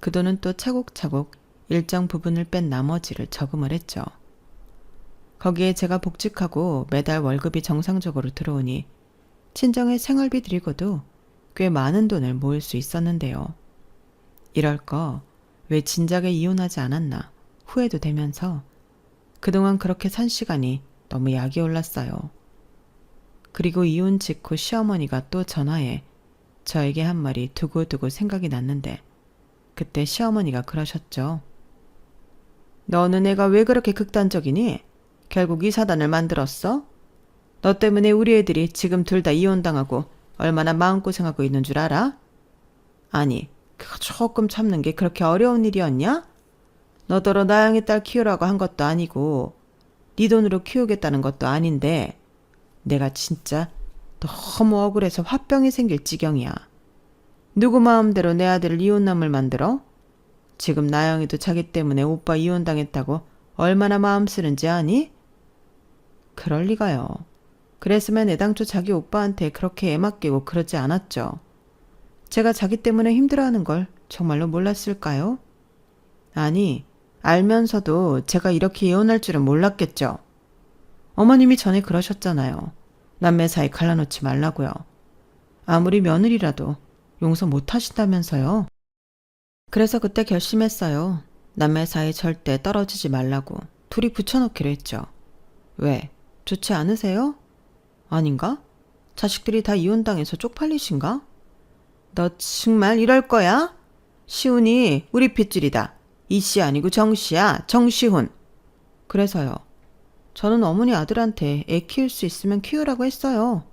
그 돈은 또 차곡차곡 일정 부분을 뺀 나머지를 저금을 했죠. 거기에 제가 복직하고 매달 월급이 정상적으로 들어오니 친정의 생활비 드리고도 꽤 많은 돈을 모을 수 있었는데요. 이럴 거 왜 진작에 이혼하지 않았나 후회도 되면서 그동안 그렇게 산 시간이 너무 약이 올랐어요. 그리고 이혼 직후 시어머니가 또 전화해 저에게 한 말이 두고두고 생각이 났는데 그때 시어머니가 그러셨죠. 너는 애가 왜 그렇게 극단적이니? 결국 이 사단을 만들었어? 너 때문에 우리 애들이 지금 둘 다 이혼당하고 얼마나 마음고생하고 있는 줄 알아? 아니, 그거 조금 참는 게 그렇게 어려운 일이었냐? 너더러 나영이 딸 키우라고 한 것도 아니고 네 돈으로 키우겠다는 것도 아닌데 내가 진짜 너무 억울해서 화병이 생길 지경이야. 누구 마음대로 내 아들을 이혼남을 만들어? 지금 나영이도 자기 때문에 오빠 이혼당했다고 얼마나 마음 쓰는지 아니? 그럴 리가요. 그랬으면 애당초 자기 오빠한테 그렇게 애 맡기고 그러지 않았죠. 제가 자기 때문에 힘들어하는 걸 정말로 몰랐을까요? 아니, 알면서도 제가 이렇게 이혼할 줄은 몰랐겠죠. 어머님이 전에 그러셨잖아요. 남매 사이 갈라놓지 말라고요. 아무리 며느리라도 용서 못 하신다면서요. 그래서 그때 결심했어요. 남매 사이 절대 떨어지지 말라고 둘이 붙여놓기로 했죠. 왜? 좋지 않으세요? 아닌가? 자식들이 다 이혼당해서 쪽팔리신가? 너 정말 이럴 거야? 시훈이 우리 핏줄이다. 이씨 아니고 정씨야. 정시훈. 그래서요. 저는 어머니 아들한테 애 키울 수 있으면 키우라고 했어요.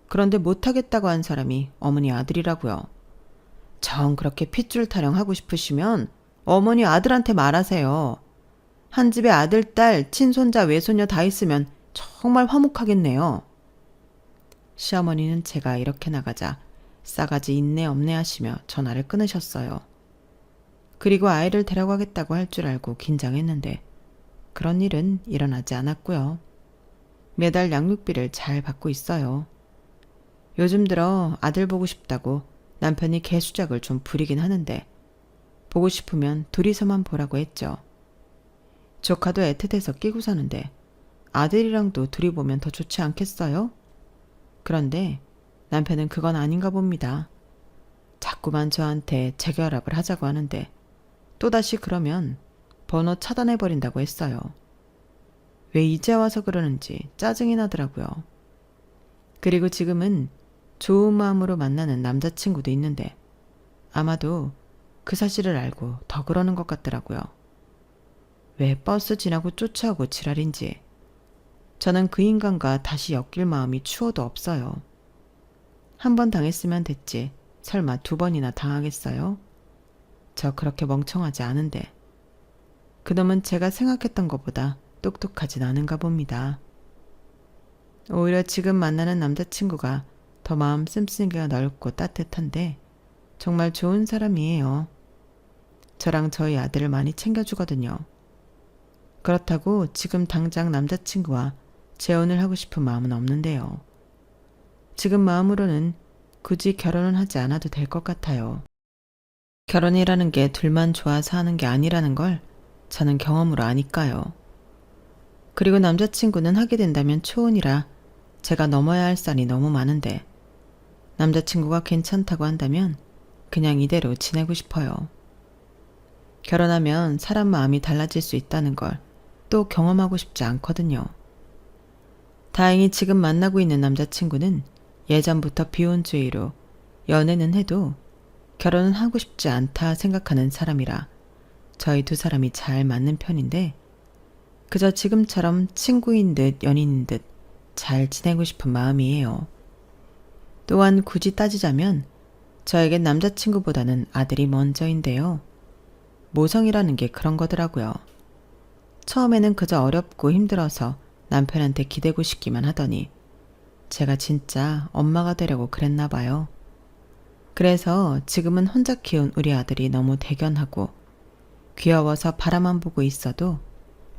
그런데 못하겠다고 한 사람이 어머니 아들이라고요. 정 그렇게 핏줄 타령하고 싶으시면 어머니 아들한테 말하세요. 한 집에 아들, 딸, 친손자, 외손녀 다 있으면 정말 화목하겠네요. 시어머니는 제가 이렇게 나가자 싸가지 있네 없네 하시며 전화를 끊으셨어요. 그리고 아이를 데려가겠다고 할 줄 알고 긴장했는데 그런 일은 일어나지 않았고요. 매달 양육비를 잘 받고 있어요. 요즘 들어 아들 보고 싶다고 남편이 개수작을 좀 부리긴 하는데 보고 싶으면 둘이서만 보라고 했죠. 조카도 애틋해서 끼고 사는데 아들이랑도 둘이 보면 더 좋지 않겠어요? 그런데 남편은 그건 아닌가 봅니다. 자꾸만 저한테 재결합을 하자고 하는데 또다시 그러면 번호 차단해버린다고 했어요. 왜 이제 와서 그러는지 짜증이 나더라고요. 그리고 지금은 좋은 마음으로 만나는 남자친구도 있는데 아마도 그 사실을 알고 더 그러는 것 같더라고요. 왜 버스 지나고 쫓아오고 지랄인지 저는 그 인간과 다시 엮일 마음이 추워도 없어요. 한 번 당했으면 됐지 설마 2번이나 당하겠어요? 저 그렇게 멍청하지 않은데 그놈은 제가 생각했던 것보다 똑똑하진 않은가 봅니다. 오히려 지금 만나는 남자친구가 더 마음 씀씀이가 넓고 따뜻한데 정말 좋은 사람이에요. 저랑 저희 아들을 많이 챙겨주거든요. 그렇다고 지금 당장 남자친구와 재혼을 하고 싶은 마음은 없는데요. 지금 마음으로는 굳이 결혼은 하지 않아도 될 것 같아요. 결혼이라는 게 둘만 좋아서 하는 게 아니라는 걸 저는 경험으로 아니까요. 그리고 남자친구는 하게 된다면 초혼이라 제가 넘어야 할 산이 너무 많은데 남자친구가 괜찮다고 한다면 그냥 이대로 지내고 싶어요. 결혼하면 사람 마음이 달라질 수 있다는 걸 또 경험하고 싶지 않거든요. 다행히 지금 만나고 있는 남자친구는 예전부터 비혼주의로 연애는 해도 결혼은 하고 싶지 않다 생각하는 사람이라 저희 2사람이 잘 맞는 편인데 그저 지금처럼 친구인 듯 연인인 듯 잘 지내고 싶은 마음이에요. 또한 굳이 따지자면 저에겐 남자친구보다는 아들이 먼저인데요. 모성이라는 게 그런 거더라고요. 처음에는 그저 어렵고 힘들어서 남편한테 기대고 싶기만 하더니 제가 진짜 엄마가 되려고 그랬나 봐요. 그래서 지금은 혼자 키운 우리 아들이 너무 대견하고 귀여워서 바라만 보고 있어도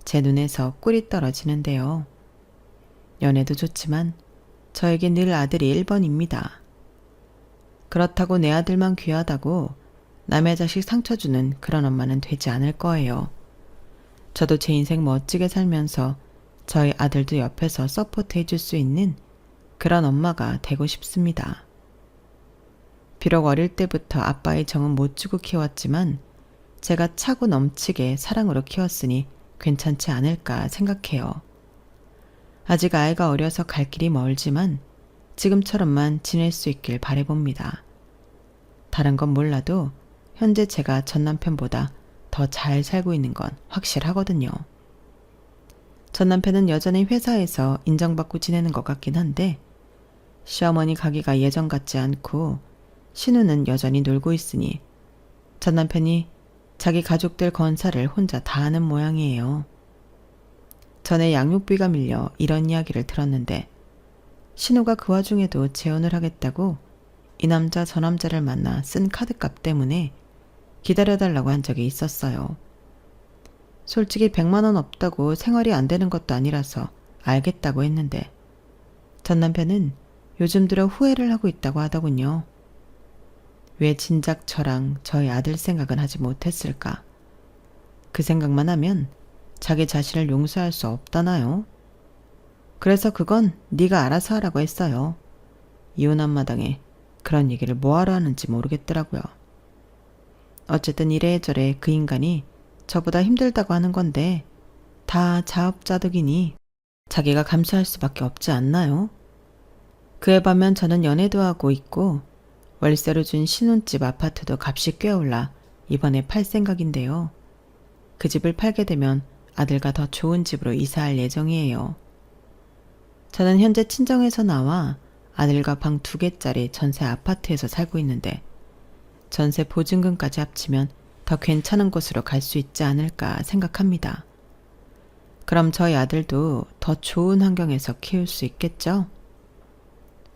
제 눈에서 꿀이 떨어지는데요. 연애도 좋지만 저에게 늘 아들이 1번입니다. 그렇다고 내 아들만 귀하다고 남의 자식 상처 주는 그런 엄마는 되지 않을 거예요. 저도 제 인생 멋지게 살면서 저희 아들도 옆에서 서포트 해줄 수 있는 그런 엄마가 되고 싶습니다. 비록 어릴 때부터 아빠의 정은 못 주고 키웠지만 제가 차고 넘치게 사랑으로 키웠으니 괜찮지 않을까 생각해요. 아직 아이가 어려서 갈 길이 멀지만 지금처럼만 지낼 수 있길 바라봅니다. 다른 건 몰라도 현재 제가 전 남편보다 더 잘 살고 있는 건 확실하거든요. 전 남편은 여전히 회사에서 인정받고 지내는 것 같긴 한데 시어머니 가기가 예전 같지 않고 신우는 여전히 놀고 있으니 전 남편이 자기 가족들 건사를 혼자 다 하는 모양이에요. 전에 양육비가 밀려 이런 이야기를 들었는데 신우가 그 와중에도 재혼을 하겠다고 이 남자 저 남자를 만나 쓴 카드값 때문에 기다려달라고 한 적이 있었어요. 솔직히 100만 원 없다고 생활이 안 되는 것도 아니라서 알겠다고 했는데 전 남편은 요즘 들어 후회를 하고 있다고 하더군요. 왜 진작 저랑 저희 아들 생각은 하지 못했을까? 그 생각만 하면 자기 자신을 용서할 수 없다나요? 그래서 그건 네가 알아서 하라고 했어요. 이혼한 마당에 그런 얘기를 뭐하러 하는지 모르겠더라고요. 어쨌든 이래저래 그 인간이 저보다 힘들다고 하는 건데 다 자업자득이니 자기가 감수할 수밖에 없지 않나요? 그에 반면 저는 연애도 하고 있고 월세로 준 신혼집 아파트도 값이 꽤 올라 이번에 팔 생각인데요. 그 집을 팔게 되면 아들과 더 좋은 집으로 이사할 예정이에요. 저는 현재 친정에서 나와 아들과 방 2개짜리 전세 아파트에서 살고 있는데 전세 보증금까지 합치면 더 괜찮은 곳으로 갈 수 있지 않을까 생각합니다. 그럼 저희 아들도 더 좋은 환경에서 키울 수 있겠죠?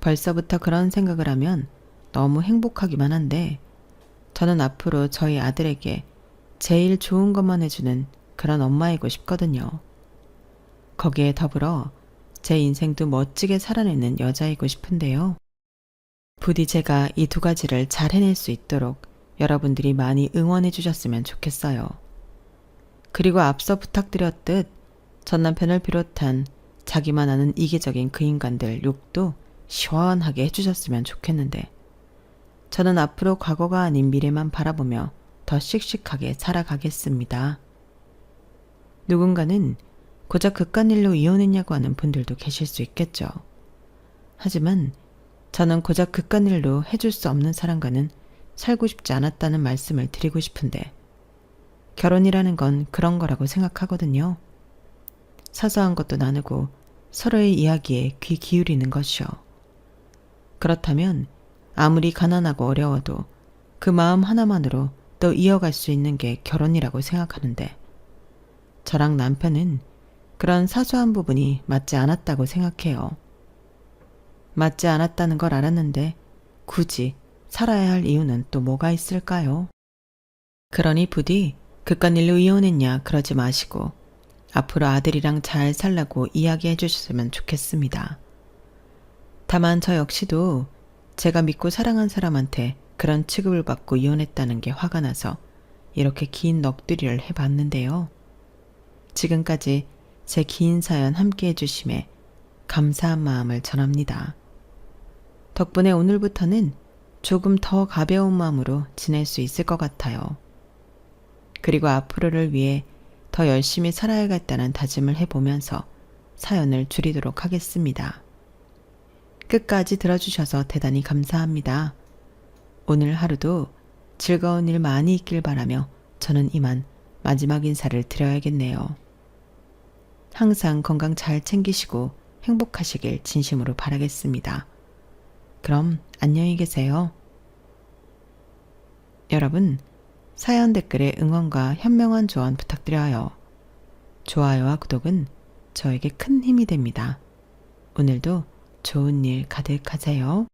벌써부터 그런 생각을 하면 너무 행복하기만 한데 저는 앞으로 저희 아들에게 제일 좋은 것만 해주는 그런 엄마이고 싶거든요. 거기에 더불어 제 인생도 멋지게 살아내는 여자이고 싶은데요. 부디 제가 이 2가지를 잘 해낼 수 있도록 여러분들이 많이 응원해 주셨으면 좋겠어요. 그리고 앞서 부탁드렸듯 전 남편을 비롯한 자기만 아는 이기적인 그 인간들 욕도 시원하게 해주셨으면 좋겠는데 저는 앞으로 과거가 아닌 미래만 바라보며 더 씩씩하게 살아가겠습니다. 누군가는 고작 그깟일로 이혼했냐고 하는 분들도 계실 수 있겠죠. 하지만 저는 고작 그깟일로 해줄 수 없는 사람과는 살고 싶지 않았다는 말씀을 드리고 싶은데 결혼이라는 건 그런 거라고 생각하거든요. 사소한 것도 나누고 서로의 이야기에 귀 기울이는 것이요. 그렇다면 아무리 가난하고 어려워도 그 마음 하나만으로 또 이어갈 수 있는 게 결혼이라고 생각하는데 저랑 남편은 그런 사소한 부분이 맞지 않았다고 생각해요. 맞지 않았다는 걸 알았는데 굳이 살아야 할 이유는 또 뭐가 있을까요? 그러니 부디 그깟일로 이혼했냐 그러지 마시고 앞으로 아들이랑 잘 살라고 이야기해 주셨으면 좋겠습니다. 다만 저 역시도 제가 믿고 사랑한 사람한테 그런 취급을 받고 이혼했다는 게 화가 나서 이렇게 긴 넋두리를 해봤는데요. 지금까지 제 긴 사연 함께 해주심에 감사한 마음을 전합니다. 덕분에 오늘부터는 조금 더 가벼운 마음으로 지낼 수 있을 것 같아요. 그리고 앞으로를 위해 더 열심히 살아야겠다는 다짐을 해보면서 사연을 줄이도록 하겠습니다. 끝까지 들어주셔서 대단히 감사합니다. 오늘 하루도 즐거운 일 많이 있길 바라며 저는 이만 마지막 인사를 드려야겠네요. 항상 건강 잘 챙기시고 행복하시길 진심으로 바라겠습니다. 그럼 안녕히 계세요. 여러분, 사연 댓글에 응원과 현명한 조언 부탁드려요. 좋아요와 구독은 저에게 큰 힘이 됩니다. 오늘도 좋은 일 가득하세요.